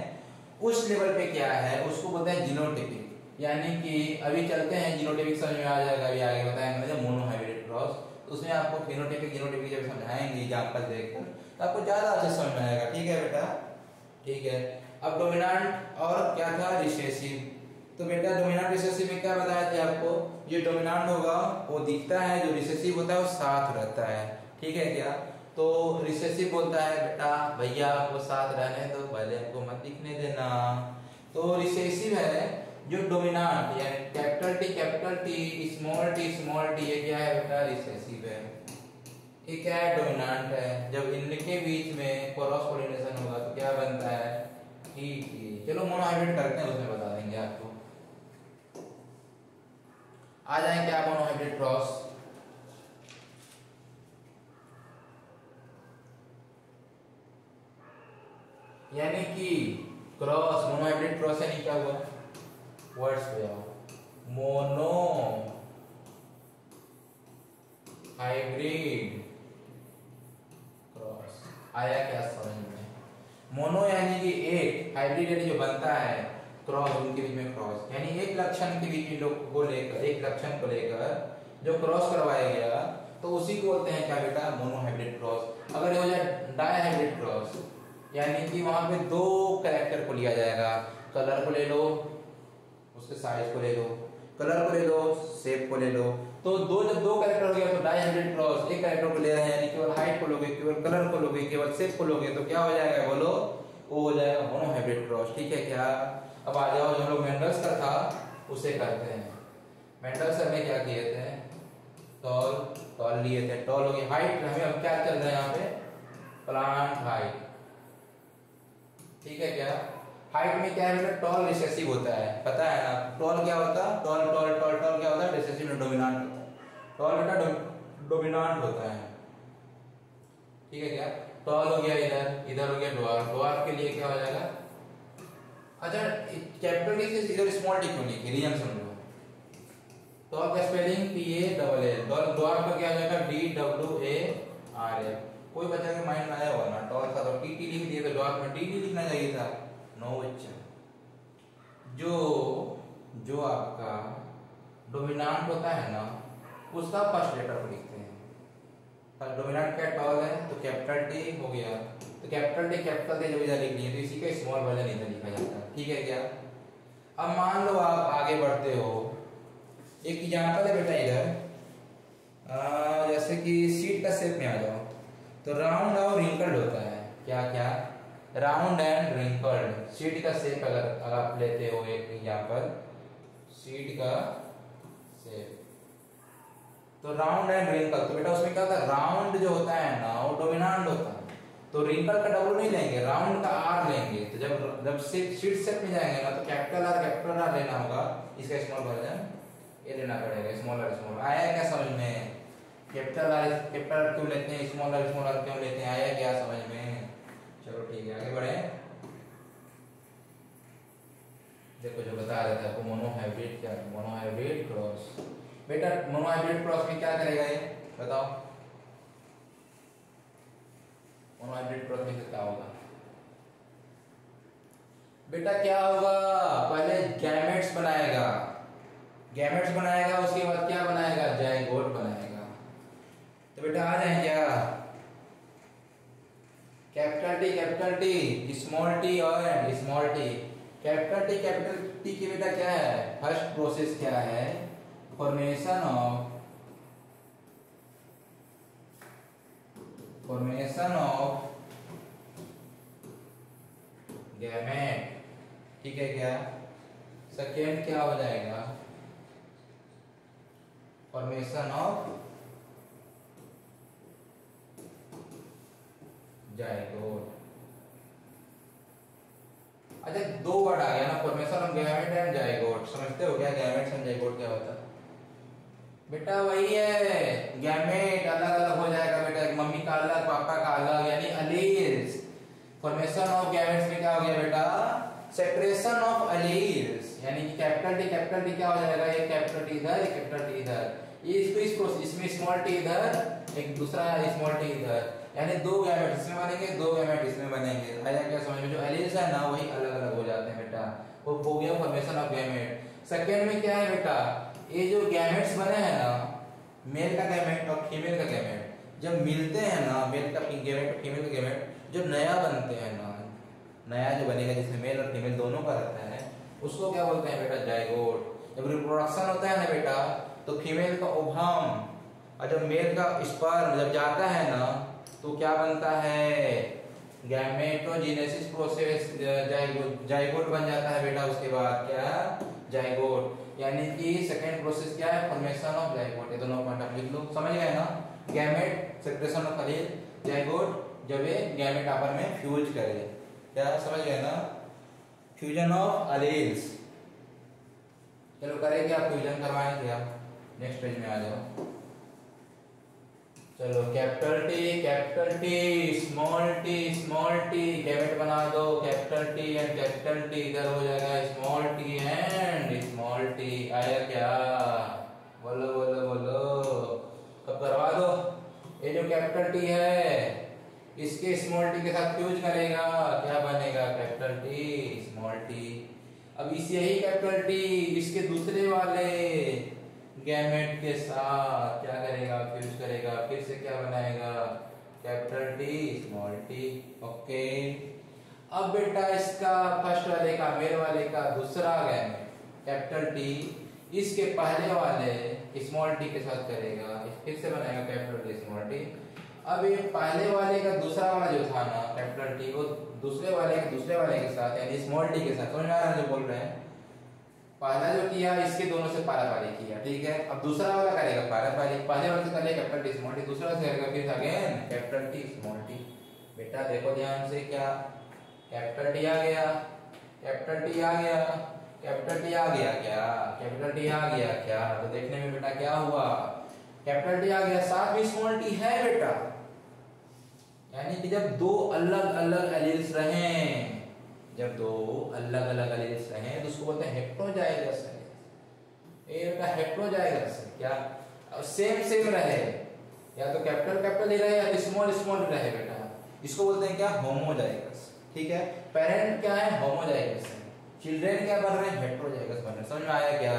उस लेवल पे क्या है उसको बोलते हैं जीनोटिपिक। यानी कि अभी चलते हैं जीनोटिपिक समझ में आ जाएगा, अभी आगे बताएंगे मोनोहाइब्रिड क्रॉस, तो उसमें आपको फिनोटिपिक जीनोटिपिक जब समझाएंगे एग्जांपल देखकर तो आपको ज्यादा अच्छे समझ में आएगा, ठीक है बेटा, ठीक है। अब डोमिनेंट और क्या था, रिसेसिव, तो बेटा डोमिनेंट रिसेसिव में क्या बताया था आपको, जो डोमिनेंट होगा वो दिखता है, जो रिसेसिव होता है वो साथ रहता है, ठीक है क्या। तो रिसेसिव बोलता है बेटा भैया वो साथ रहने दो, पहले हमको मत दिखने देना। तो रिसेसिव है जो डोमिनेंट, यानी कैपिटल टी स्मॉल टी, ये क्या है बेटा, रिसेसिव है। ये क्या है, डोमिनेंट है। जब इनके बीच में क्रॉस पोलिनेशन होगा तो क्या बनता है, टी। चलो मोनोहाइब्रिड करते हैं, उसमें बता देंगे आपको। आ जाए क्या मोनोहाइब्रिड क्रॉस, यानी कि क्रॉस, मोनोहाइब्रिड क्रॉस यानी क्या हुआ, वर्ड्स पे आओ, मोनो हाइब्रिड क्रॉस, आया क्या समझ में। मोनो यानी कि एक, हाइब्रिड यानी जो बनता है, क्रॉस उनके बीच में क्रॉस, यानी एक लक्षण के बीच में को लेकर, एक लक्षण को लेकर जो क्रॉस करवाया गया तो उसी को बोलते हैं क्या बेटा, मोनोहाइब्रिड क्रॉस। अगर हो जाए डायहाइब्रिड क्रॉस, यानी कि वहां पे दो कैरेक्टर को लिया जाएगा, कलर को ले लो, उसके साइज को ले लो, कलर को ले लो, शेप को ले लो, तो जब दो कैरेक्टर हो गया तो डायहाइब्रिड क्रॉस। एक कैरेक्टर को ले रहे हैं यानी केवल हाइट को लोगे, केवल कलर को लोगे, केवल शेप को लोगे, तो क्या हो जाएगा बोलो, वो हो जाएगा मोनोहाइब्रिड क्रॉस, ठीक है क्या। अब आ जाओ जो लोग मेंडल्स का था उसे करते हैं। मेंडल सर ने क्या किए थे, टॉल लिए थे, टॉल हो गई हाइट, हमें अब क्या चल रहा है यहाँ पे, प्लांट हाइट, ठीक है क्या। हाइट में क्या है, टॉल रिसेसिव होता है, पता है ना, टॉल क्या होता है, टॉल टॉल टॉल टॉल क्या होता है, रिसेसिव में डोमिनेंट होता है, टॉल बेटा डोमिनेंट होता है, ठीक है क्या। टॉल हो गया इधर, इधर हो गया ड्वार्फ, ड्वार्फ के लिए क्या हो जाएगा, अच्छा कैपिटल टी से इधर स्मॉल टी क्यों लिखी, रीजन समझो। टॉल का स्पेलिंग T-A-L-L, ड्वार्फ का क्या हो जाएगा D-W-A-R-F। कोई बच्चा के माइंड में आया होगा ना, टॉल था तो टी लिख दिया, तो ड्वार्फ में टी लिखना चाहिए था, नो बच्चा। जो आपका डोमिनेंट होता है ना उसका फर्स्ट लेटर को लिखते हैं, डोमिनेंट क्या टॉल है तो कैपिटल टी हो गया, तो कैपिटल टी जब इधर लिख दिए तो इसी का स्मॉल वर्जन इधर लिखा जाता है, ठीक है क्या। अब मान लो आप आगे बढ़ते हो, एक एग्जांपल है बेटा इधर, जैसे कि सीट का शेप में आ जाओ, तो राउंड और रिंकल्ड होता है, क्या क्या, राउंड एंड रिंकल्ड। सीट का शेप अगर आप लेते हो एक एग्जांपल, सीट का शेप तो राउंड एंड रिंकल, तो बेटा उसमें क्या होता है, राउंड जो होता है ना वो डोमिनेंट होता है, तो रिंकल का डब्ल्यू नहीं लेंगे, राउंड का आर लेंगे। तो जब सीट शेप में जाएंगे ना तो कैपिटल आर लेना होगा, इसका स्मॉल वर्जन ये लेना पड़ेगा, स्मॉल। आया क्या समझ में, कैपिटल आर क्यों लेते हैं, स्मॉल आर क्यों लेते हैं, आया क्या समझ में। चलो ठीक है आगे बढ़े। देखो जो बता रहे थे आपको, मोनोहाइब्रिड क्या है, मोनोहाइब्रिड क्रॉस। बेटा मोनोहाइब्रिड क्रॉस में क्या करेगा ये बताओ, मोनोहाइब्रिड क्रॉस में क्या होगा बेटा, क्या होगा, पहले गैमेट्स बनाएगा, उसके बाद क्या बनाएगा, जाइगोट बनाएगा। तो बेटा आ जाए क्या, कैपिटल टी, स्मॉल टी और स्मॉल टी। कैपिटल टी की बेटा क्या है, फर्स्ट प्रोसेस क्या है, फॉर्मेशन ऑफ गैमेट, ठीक है क्या। सेकेंड क्या हो जाएगा, फॉर्मेशन ऑफ जाइगोट। अच्छा, दो वर्ड आ गया ना, formation of gamete and zygote. समझते हो क्या गैमेट एंड जाइगोट क्या होता है बेटा, वही है, गैमेट अलग अलग हो जाएगा बेटा, मम्मी का अलग पापा का अलग, यानी अलील्स। फॉर्मेशन ऑफ गैमेट्स में क्या हो गया बेटा, सेपरेशन ऑफ अलील्स, यानी कि कैपिटल टी क्या हो जाएगा, एक कैपिटल टी इधर, एक कैपिटल टी इधर, ये इस प्रोसेस इसमें स्मॉल टी इधर, एक दूसरा स्मॉल टी इधर, यानी दो गैमेट इसमें बनेंगे, दो गैमेट इसमें बनेंगे। आया क्या समझ में, जो एलील्स है ना वही अलग अलग हो जाते हैं बेटा, वो हो गया फॉर्मेशन ऑफ गैमेट। सेकंड में क्या है बेटा, ये जो गैमेट्स बने हैं ना, मेल का गैमेट और फीमेल का गैमेट जब मिलते हैं ना, मेल का गैमेट और फीमेल का गैमेट जब नया बनते हैं ना, नया जो बनेगा जिसमें मेल और फीमेल दोनों का रहता है, उसको क्या बोलते हैं बेटा, जाइगोट। जब रिप्रोडक्शन होता है ना बेटा, तो फीमेल का ओवम और जब मेल का स्पर्म जब जाता है ना, तो क्या बनता है, गैमेटोजेनेसिस प्रोसेस, जाइगोट बन जाता है बेटा। उसके बाद क्या, जाइगोट, यानी कि सेकंड प्रोसेस क्या है, फॉर्मेशन ऑफ जाइगोट। ये दोनों पॉइंट आप लिख लो, समझ गए ना। Gamete separation of Aleel, zygote जब ये गैमेट आपस में फ्यूज करे, क्या समझ गए ना, फ्यूजन ऑफ अलील्स। चलो करें क्या, फ्यूजन करवाएं क्या, नेक्स्ट पेज में आ जाओ। चलो capital T small T gamete बना दो, capital T and capital T, इधर हो जाएगा small T and small T. आया क्या, बोलो बोलो बोलो, अब करवा दो। ये जो कैपिटल टी है इसके स्मॉल टी के साथ फ्यूज करेगा, क्या बनेगा, कैपिटल टी स्मॉल टी। अब इस यही कैपिटल टी इसके दूसरे वाले गैमेट के साथ क्या करेगा, फ्यूज करेगा, फिर से क्या बनाएगा, capital T small T. Okay, अब बेटा इसका फर्स्ट वाले का, मेल वाले का दूसरा गैमेट कैपिटल टी इसके पहले वाले स्मॉल टी के साथ करेगा, फिर से बनाएगा कैपिटल टी स्मॉल टी। अब ये पहले वाले का दूसरा वाला जो था ना कैपिटल टी, वो दूसरे वाले के साथ यानी स्मॉल टी के साथ, समझ में आ रहा है जो बोल रहे हैं। पहला जो किया इसके दोनों से पारापारी किया, ठीक है। अब दूसरा वाला करेगा पारापारी, पहले वाले से करेगा कैपिटल टी स्मॉल टी, दूसरा से करेगा फिर again capital T small T. बेटा देखो ध्यान से, क्या कैपिटल टी आ गया, कैपिटल टी आ गया, कैपिटल टी आ गया, क्या कैपिटल टी आ गया, क्या तो देखने में बेटा क्या हुआ, कैपिटल टी आ गया, साथ में स्मॉल टी है बेटा। यानी कि जब दो अलग अलग एलील्स रहें, जब दो अलग अलग एलील्स रहें तो उसको बोलते हैं हेट्रोजाइगस। ये बेटा हेट्रोजाइगस क्या, सेम रहे, या तो कैपिटल ही रहे या तो स्मॉल रहे बेटा, इसको बोलते हैं क्या, होमोजाइगस। ठीक है, पेरेंट क्या है, होमोजाइगस है, चिल्ड्रन क्या बन रहे हैं, हेट्रोजाइगस बन रहे हैं। समझ में आया क्या,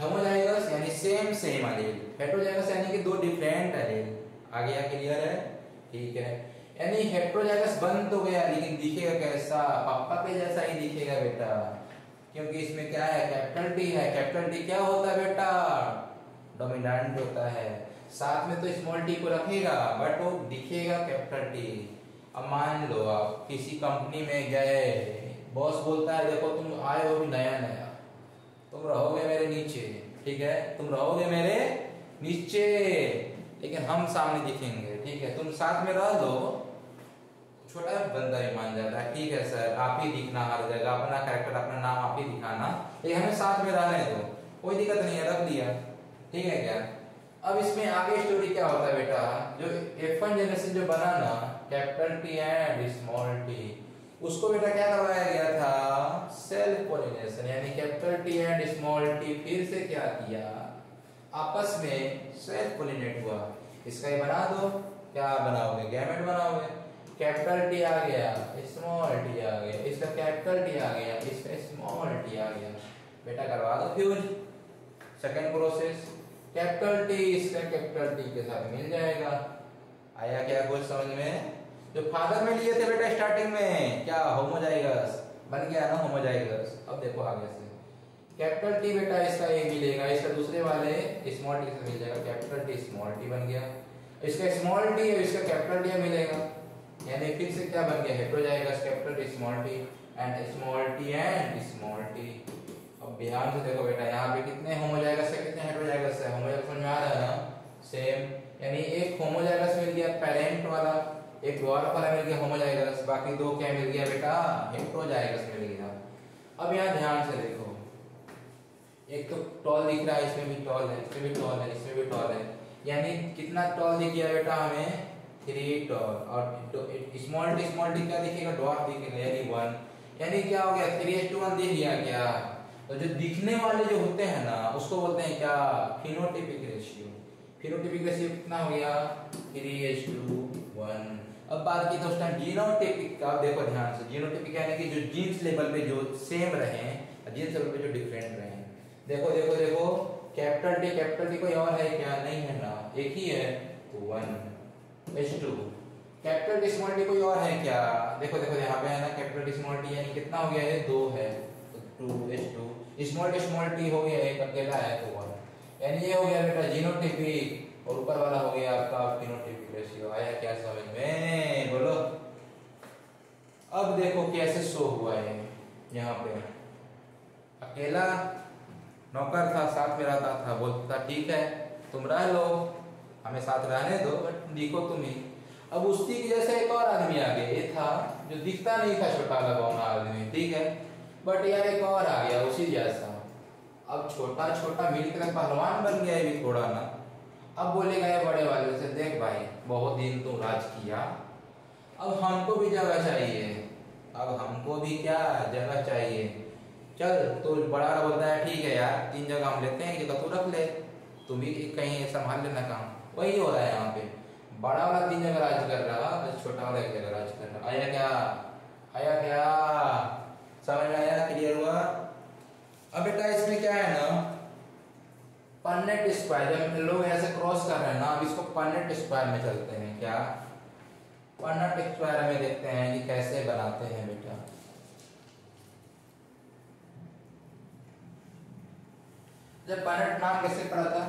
होमोजाइगस यानी सेम एलील, हेट्रोजाइगस यानी कि दो डिफरेंट एलील। आ गया, क्लियर है, ठीक है। यानी हेट्रोजाइगस बन तो गया लेकिन दिखेगा कैसा, पापा के जैसा ही दिखेगा बेटा, क्योंकि इसमें क्या है, कैपिटल टी है। कैपिटल टी क्या होता है बेटा, डोमिनेंट होता है, साथ में तो स्मॉल टी को रखेगा बट वो दिखेगा कैपिटल टी। अब मान लो आप किसी कंपनी में गए, बॉस बोलता है देखो तुम आए हो भी नया नया, तुम रहोगे मेरे नीचे, ठीक है, तुम रहोगे मेरे नीचे लेकिन हम सामने दिखेंगे, ठीक है, तुम साथ में रह दो, छोटा बंदा ही मान जाता है, ठीक है सर आप ही दिखना हर जगह, अपना कैरेक्टर अपना नाम आप ही दिखाना, लेकिन हमें साथ में रहने दो, कोई दिक्कत नहीं है, रख दिया, ठीक है क्या। अब इसमें आगे स्टोरी क्या होता है बेटा, जो F1 जनरेशन जो बना ना capital T and small T, उसको बेटा क्या करवाया गया था, सेल्फ पॉलिनेशन, यानी capital T and small T फिर से क्या किया, आपस में सेल्फ पॉलिनेट हुआ। इसका ये बना दो, क्या बनाओगे, गैमेट बनाओगे, कैपिटल टी आ गया, स्मॉल टी आ गया, इसका कैपिटल टी आ गया, इसका स्मॉल टी आ गया, बेटा करवा दो fuse. Second process, capital T इसका कैपिटल टी के साथ मिल जाएगा। आया क्या कुछ समझ में, जो फादर में लिए थे बेटा स्टार्टिंग में, क्या होमोजाइगस बन गया ना, होमोजाइगस। अब देखो आगे से कैपिटल टी बेटा इसका ये मिलेगा, इसका दूसरे वाले स्मॉल टी से मिल जाएगा, कैपिटल टी स्मॉल टी बन गया। इसका स्मॉल टी है, इसका कैपिटल टी मिलेगा, यानी फिर से क्या बन गया, heterozygous capital T small T and small T and small T. अब ध्यान से देखो बेटा, यहाँ पे कितने होमोजाइगस है, कितने हेटेरोजाइगस है, होमोजाइगस समझ में आ रहा है ना, सेम। यानी एक होमोजाइगस मिल गया पेरेंट वाला, एक डॉर्फ वाला मिल गया होमोजाइगस, बाकी दो क्या मिल गया बेटा, हेटेरोजाइगस मिल गया। अब यहाँ ध्यान से देखो, एक तो टॉल दिख रहा है, इसमें भी टॉल है, इसमें भी टॉल है, इसमें भी टॉल है, यानी कितना टॉल दिख गया बेटा हमें, 3 टॉल। और स्मॉल टी क्या दिखेगा, डॉर्फ दिखेगा, यानी 1, यानी क्या हो गया 3:1 दिख गया क्या। तो जो दिखने वाले जो होते हैं ना उसको बोलते हैं क्या, फिनोटाइपिक रेशियो। फिनोटाइपिक रेशियो कितना हो गया, 3:1। अब बात की दोस्तों जीनोटाइपिक का, देखो ध्यान से, जीनोटाइपिक यानी कि जो जीन्स लेवल पे जो सेम रहे, जीन्स लेवल पे जो डिफरेंट रहे। देखो देखो देखो, कैपिटल टी कोई और है क्या, नहीं है ना, एक ही है, तो 1:2। कैपिटल टी स्मॉल टी कोई और है क्या, देखो देखो यहाँ पे है ना, कैपिटल टी स्मॉल टी, यानी कितना हो गया है, 2 है, तो 2:2। स्मॉल टी हो गया, एक अकेला है तो 1, यानी ये हो गया बेटा जीनोटाइपिक, और ऊपर वाला हो गया आपका फिनोटाइपिक रेशियो। आया क्या समझ में, बोलो। अब देखो कैसे शो हुआ है, यहाँ पे अकेला नौकर था, साथ में रहता था, बोलता था ठीक है तुम रह लो, हमें साथ रहने दो, बट दिखो तुम ही। अब उसी की जैसे एक और आदमी आ गया, ये था जो दिखता नहीं था, छोटा लगौना आदमी, ठीक है, बट यार एक और आ गया उसी जैसा। अब छोटा छोटा मिलकर पहलवान बन गया भी थोड़ा ना। अब बोलेगा ये बड़े वाले से, देख भाई बहुत दिन तुम राज किया, अब हमको भी जगह चाहिए, अब हमको भी क्या जगह चाहिए, चल। तो बड़ा वाला बोलता है ठीक है यार, 3 जगह हम लेते हैं, एक जगह तू रख ले, तुम भी कहीं संभाल लेना काम। वही हो रहा है यहाँ पे, बड़ा वाला 3 जगह राज कर रहा है, छोटा वाला 1 जगह राज कर रहा। आया क्या, आया क्या, समझ में आया, क्लियर हुआ। अब बेटा इसमें क्या है ना, परनेट स्क्वायर, जब लोग ऐसे क्रॉस कर रहे हैं ना, अब इसको परनेट स्क्वायर में चलते हैं, क्या परनेट स्क्वायर में देखते हैं कि कैसे बनाते हैं बेटा। जब परनेट नाम कैसे पढ़ा था,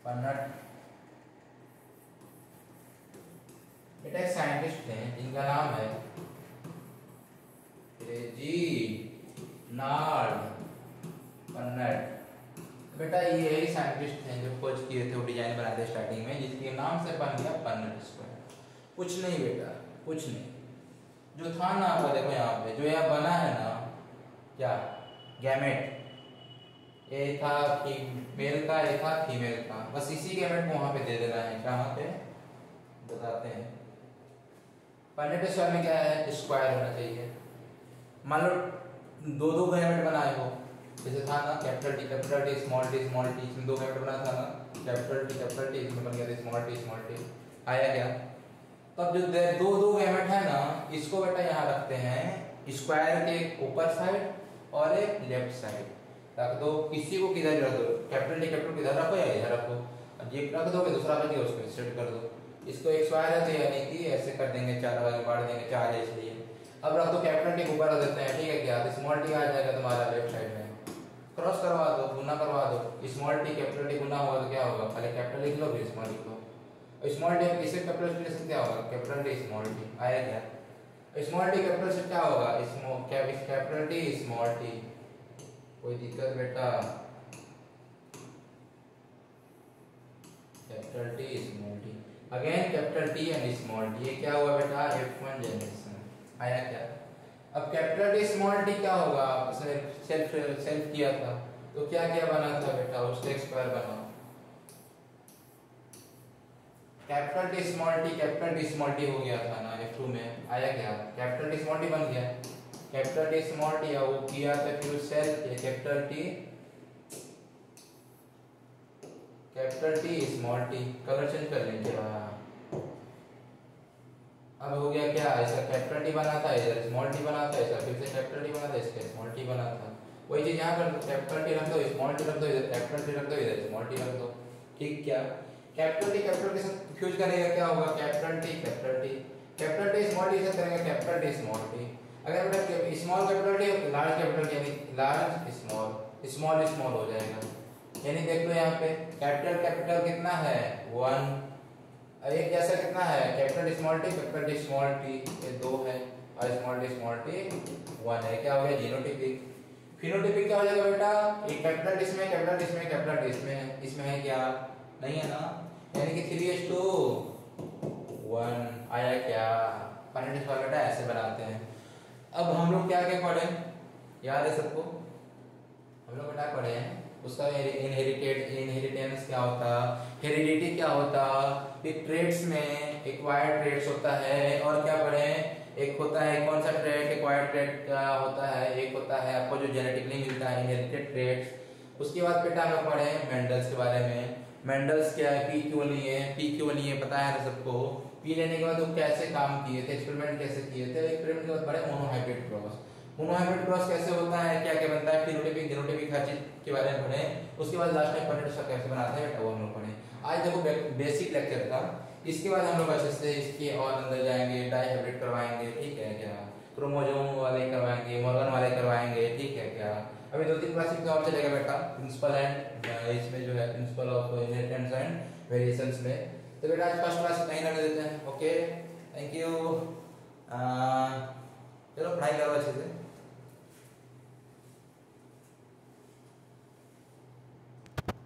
परनेट बेटा एक साइंटिस्ट थे जिनका नाम है रेजिनाल्ड परनेट। बेटा ये ही साइंटिस्ट थे जो खोज किए थे, वो डिजाइन बनाए थे स्टार्टिंग में, जिसके नाम से बन गया परनेट स्क्वायर। कुछ नहीं बेटा, कुछ नहीं, जो था ना आपका, देखो यहाँ पे जो यह बना है ना, क्या गैमेट, ये था मेल का, ये था फीमेल का, बस इसी गैमेट को वहां पे दे देना है, कहाँ पे बताते हैं। परनेट स्क्वायर में क्या है, स्क्वायर होना चाहिए। मान लो 2 गैमेट बनाए हो, जैसे था ना कैपिटल टी स्मॉल टी, इसमें 2 गैमेट बना था ना, कैपिटल टी इसमें बन गया स्मॉल टी। आया क्या, तब जो 2 गैमेट है ना, इसको बेटा यहाँ रखते हैं स्क्वायर के ऊपर साइड और एक लेफ्ट साइड रख दो, किसी को किधर रख दो, कैपिटल किधर रखो या इधर रखो, अब ये रख दोगे दूसरा बचेगा उसको सेट कर दो। इसको एक स्क्वायर है तो यानी कि ऐसे कर देंगे, 4 भाग बांट देंगे, 4 है इसलिए। अब रख दो कैपिटल टी ऊपर रख देते हैं, ठीक है क्या, तो स्मॉल टी आ जाएगा तुम्हारा लेफ्ट साइड में, क्रॉस करवा दो, गुना करवा दो, स्मॉल टी कैपिटल टी गुना होगा तो क्या होगा, पहले कैपिटल लिख लो फिर स्मॉल लिख लो, स्मॉल टी किससे कैपिटल टी से क्या होगा, कैपिटल टी स्मॉल टी। आया क्या, स्मॉल टी कैपिटल से क्या होगा, कैपिटल टी स्मॉल टी। कोई दिक्कत बेटा, capital T small T, again capital T and small T, ये क्या हुआ बेटा, F1 जनरेशन। आया क्या, अब कैपिटल टी स्मॉल टी क्या होगा, सेल्फ किया था तो क्या क्या बना था बेटा, उसका स्क्वायर बना, कैपिटल टी स्मॉल टी हो गया था ना F2 में। आया क्या, कैपिटल टी स्मॉल टी बन गया, कैपिटल टी स्मॉल टी वो किया था, फिर self capital T small T, colour change कर लेंगे। अब हो गया क्या, ऐसा कैपिटल टी बना था, इधर स्मॉल टी बना था, ऐसा फिर से कैपिटल टी बना था, इसका स्मॉल टी बना था। वही चीज यहाँ कर दो, कैपिटल टी रख दो, स्मॉल टी रख दो, इधर कैपिटल टी रख दो, इधर स्मॉल टी रख दो, ठीक क्या। कैपिटल टी कैपिटल के साथ फ्यूज करेगा क्या होगा, capital T capital T, capital T small T से करेंगे कैपिटल टी स्मॉल टी। अगर बेटा small capital T large capital यानी लार्ज स्मॉल, स्मॉल स्मॉल हो जाएगा। यानी देख लो यहाँ पे कैपिटल कैपिटल कितना है 1, एक जैसा कितना है कैपिटल स्मॉल टी ये 2 है और स्मॉल टी 1 है। क्या हो गया जीनोटिपिक। फिनोटिपिक क्या हो जाएगा बेटा, एक कैपिटल इसमें कैपिटल इसमें है क्या, नहीं है ना, यानी कि 3:1 आया क्या। फाइनल बेटा ऐसे बनाते हैं। अब हम लोग क्या क्या पढ़े, याद है सबको, हम लोग बेटा पढ़े हैं उसका इनहेरिटेंस क्या होता, हेरिडिटी क्या होता, फिर ट्रेड्स में एक्वायर्ड ट्रेड्स होता है, और क्या पढ़े, एक होता है कौन सा ट्रेड, एक्वायर्ड ट्रेड क्या होता है, एक होता है आपको जो जेनेटिकली मिलता है इनहेरिटेड ट्रेड्स। उसके बाद बेटा हम लोग पढ़े मेंडल्स के बारे में। मेंडल्स क्या है, पी क्यों लिए पता है ना सबको। पी लेने के बाद वो कैसे काम किए थे, एक्सपेरिमेंट कैसे किए थे, एक्सपेरिमेंट के बाद पढ़े मोनोहाइब्रिड क्रॉस। मोनोहाइब्रिड क्रॉस कैसे होता है, क्या क्या बनता है, फिनोटाइपिक जीनोटाइपिक हर चीज के बारे में पढ़े। उसके बाद लास्ट में पढ़े कैसे बनाते हैं बेटा वो हम लोग पढ़े। आज देखो बेसिक लेक्चर था, इसके बाद हम लोग अच्छे से इसके और अंदर जाएंगे, डाइहाइब्रिड करवाएंगे, ठीक है क्या, क्रोमोसोम वाले करवाएंगे, मॉर्गन वाले करवाएंगे, ठीक है क्या। अभी 2-3 क्लास में और चलेगा बेटा प्रिंसिपल एंड इसमें जो है principle of inheritance and variations में। तो बेटा आज फर्स्ट क्लास कहीं रहने देते हैं। Okay thank you. चलो पढ़ाई करो अच्छे से।